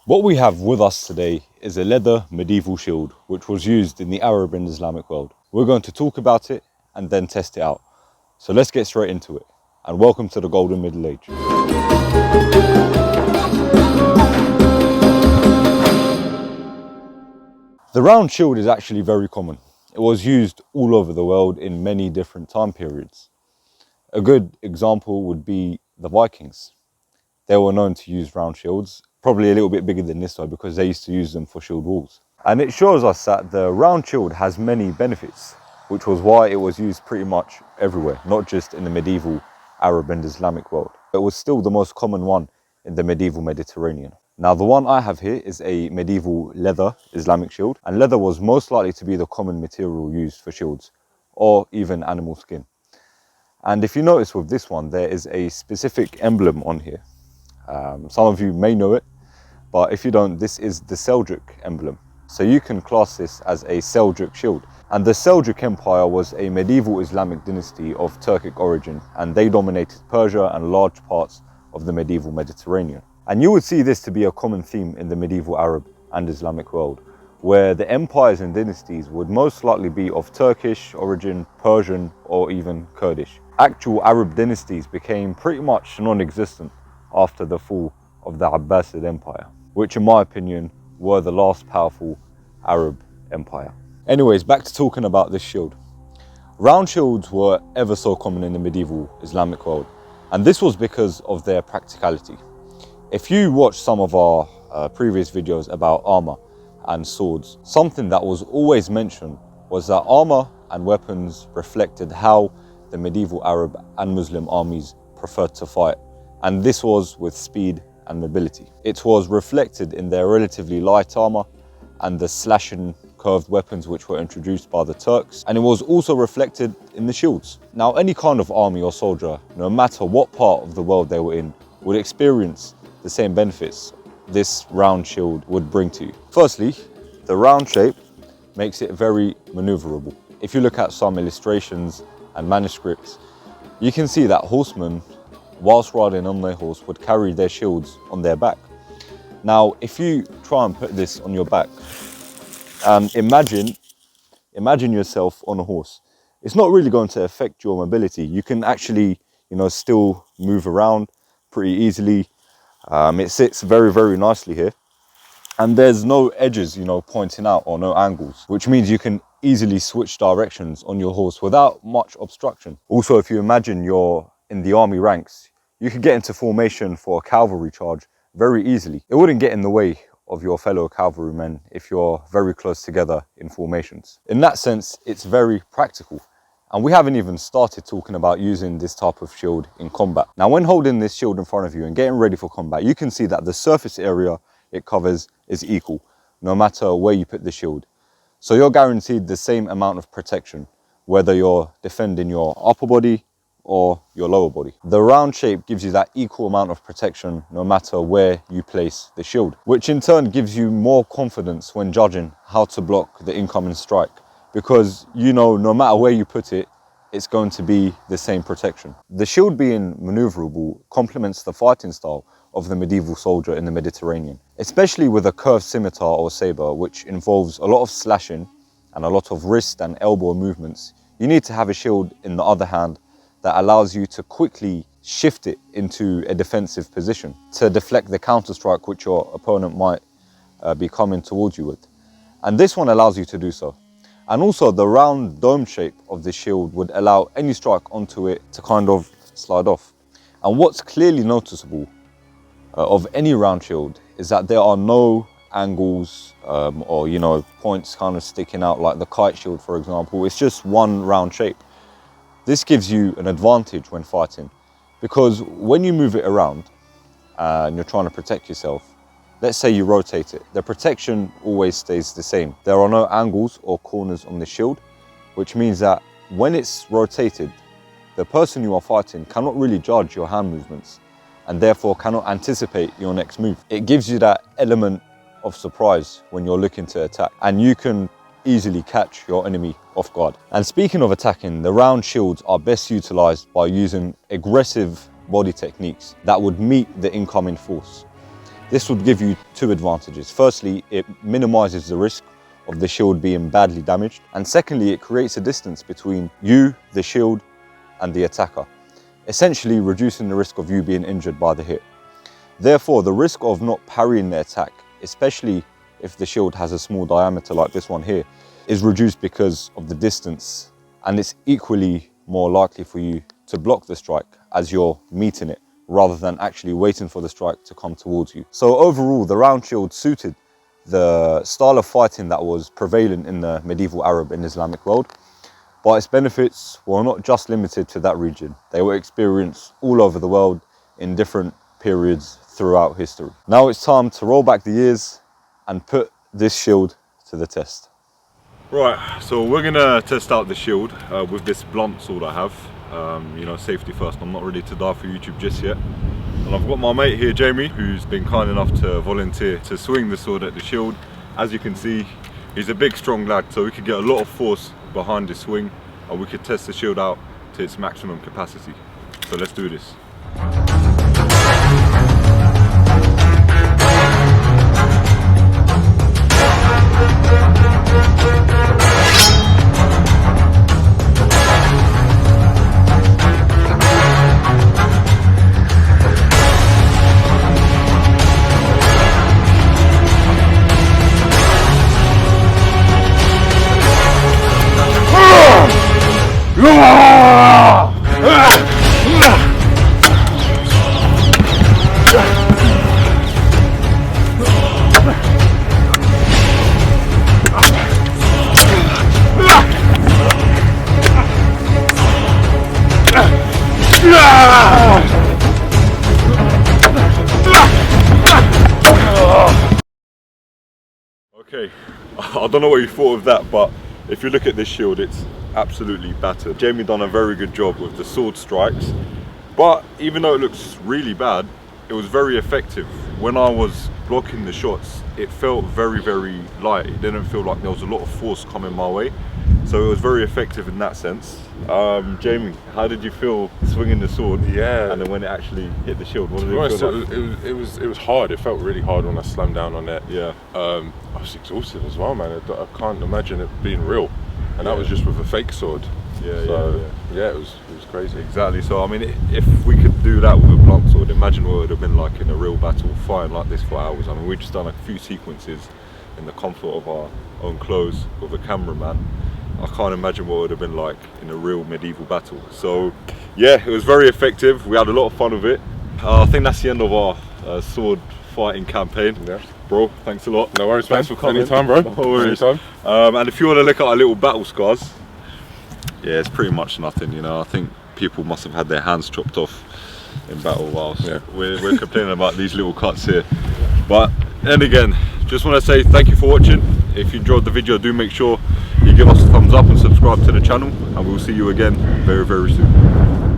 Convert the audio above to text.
What we have with us today is a leather medieval shield which was used in the Arab and Islamic world. We're going to talk about it and then test it out. So let's get straight into it, and welcome to the Golden Middle Age. The round shield is actually very common. It was used all over the world in many different time periods. A good example would be the Vikings. They were known to use round shields, probably a little bit bigger than this though, because they used to use them for shield walls. And it shows us that the round shield has many benefits, which was why it was used pretty much everywhere, not just in the medieval Arab and Islamic world. It was still the most common one in the medieval Mediterranean. Now, the one I have here is a medieval leather Islamic shield, and leather was most likely to be the common material used for shields, or even animal skin. And if you notice with this one, there is a specific emblem on here. Some of you may know it, but if you don't, this is the Seljuk emblem. So you can class this as a Seljuk shield. And the Seljuk Empire was a medieval Islamic dynasty of Turkic origin, and they dominated Persia and large parts of the medieval Mediterranean. And you would see this to be a common theme in the medieval Arab and Islamic world, where the empires and dynasties would most likely be of Turkish origin, Persian, or even Kurdish. Actual Arab dynasties became pretty much non-existent after the fall of the Abbasid Empire, which in my opinion were the last powerful Arab empire. Anyways, back to talking about this shield. Round shields were ever so common in the medieval Islamic world, and this was because of their practicality. If you watch some of our previous videos about armor and swords, something that was always mentioned was that armor and weapons reflected how the medieval Arab and Muslim armies preferred to fight, and this was with speed and mobility. It was reflected in their relatively light armor and the slashing curved weapons which were introduced by the Turks, and it was also reflected in the shields. Now, any kind of army or soldier, no matter what part of the world they were in, would experience the same benefits this round shield would bring to you. Firstly, the round shape makes it very maneuverable. If you look at some illustrations and manuscripts, you can see that horsemen, whilst riding on their horse, would carry their shields on their back. Now, if you try and put this on your back, and imagine yourself on a horse, it's not really going to affect your mobility. You can actually, still move around pretty easily. It sits very, very nicely here, and there's no edges, pointing out, or no angles, which means you can easily switch directions on your horse without much obstruction. Also, if you imagine you're in the army ranks, you could get into formation for a cavalry charge very easily. It wouldn't get in the way of your fellow cavalrymen if you're very close together in formations. In that sense, it's very practical. And we haven't even started talking about using this type of shield in combat. Now, when holding this shield in front of you and getting ready for combat, you can see that the surface area it covers is equal, no matter where you put the shield. So you're guaranteed the same amount of protection, whether you're defending your upper body or your lower body. The round shape gives you that equal amount of protection no matter where you place the shield, which in turn gives you more confidence when judging how to block the incoming strike, because no matter where you put it, it's going to be the same protection. The shield being maneuverable complements the fighting style of the medieval soldier in the Mediterranean, especially with a curved scimitar or saber, which involves a lot of slashing and a lot of wrist and elbow movements. You need to have a shield in the other hand that allows you to quickly shift it into a defensive position to deflect the counter strike which your opponent might be coming towards you with. And this one allows you to do so. And also, the round dome shape of the shield would allow any strike onto it to kind of slide off. And what's clearly noticeable of any round shield is that there are no angles or points kind of sticking out like the kite shield, for example. It's just one round shape. This gives you an advantage when fighting, because when you move it around and you're trying to protect yourself, let's say you rotate it, the protection always stays the same. There are no angles or corners on the shield, which means that when it's rotated, the person you are fighting cannot really judge your hand movements and therefore cannot anticipate your next move. It gives you that element of surprise when you're looking to attack, and you can easily catch your enemy off guard. And speaking of attacking, the round shields are best utilized by using aggressive body techniques that would meet the incoming force. This would give you two advantages. Firstly, it minimizes the risk of the shield being badly damaged. And secondly, it creates a distance between you, the shield, and the attacker, essentially reducing the risk of you being injured by the hit. Therefore, the risk of not parrying the attack, especially if the shield has a small diameter like this one here, is reduced because of the distance, and it's equally more likely for you to block the strike as you're meeting it rather than actually waiting for the strike to come towards you. So overall, the round shield suited the style of fighting that was prevalent in the medieval Arab and Islamic world, but its benefits were not just limited to that region. They were experienced all over the world in different periods throughout history. Now it's time to roll back the years and put this shield to the test. Right, so we're gonna test out the shield with this blunt sword I have. You know, safety first. I'm not ready to die for YouTube just yet. And I've got my mate here, Jamie, who's been kind enough to volunteer to swing the sword at the shield. As you can see, he's a big, strong lad, so we could get a lot of force behind his swing, and we could test the shield out to its maximum capacity. So let's do this. Okay, I don't know what you thought of that, but if you look at this shield, it's absolutely battered. Jamie done a very good job with the sword strikes, but even though it looks really bad, it was very effective. When I was blocking the shots, it felt very, very light. It didn't feel like there was a lot of force coming my way, so it was very effective in that sense. Jamie, how did you feel swinging the sword? Yeah, and then when it actually hit the shield, what did it feel like? It was hard. It felt really hard when I slammed down on it. Yeah. I was exhausted as well, man. I can't imagine it being real, and that was just with a fake sword. Yeah, it was crazy. Exactly. So I mean, if we could do that with a blunt sword, imagine what it would have been like in a real battle, fighting like this for hours. I mean, we've just done a few sequences in the comfort of our own clothes with a cameraman. I can't imagine what it would have been like in a real medieval battle. So yeah, it was very effective. We had a lot of fun with it. I think that's the end of our sword fighting campaign. Yeah. Bro, thanks a lot. No worries, thanks man. for coming. Anytime, bro. No worries. Anytime. And if you want to look at our little battle scars, yeah, it's pretty much nothing, you know. I think people must have had their hands chopped off in battle whilst we're complaining about these little cuts here. But then again, just want to say thank you for watching. If you enjoyed the video, do make sure you give us a thumbs up and subscribe to the channel, and we'll see you again very, very soon.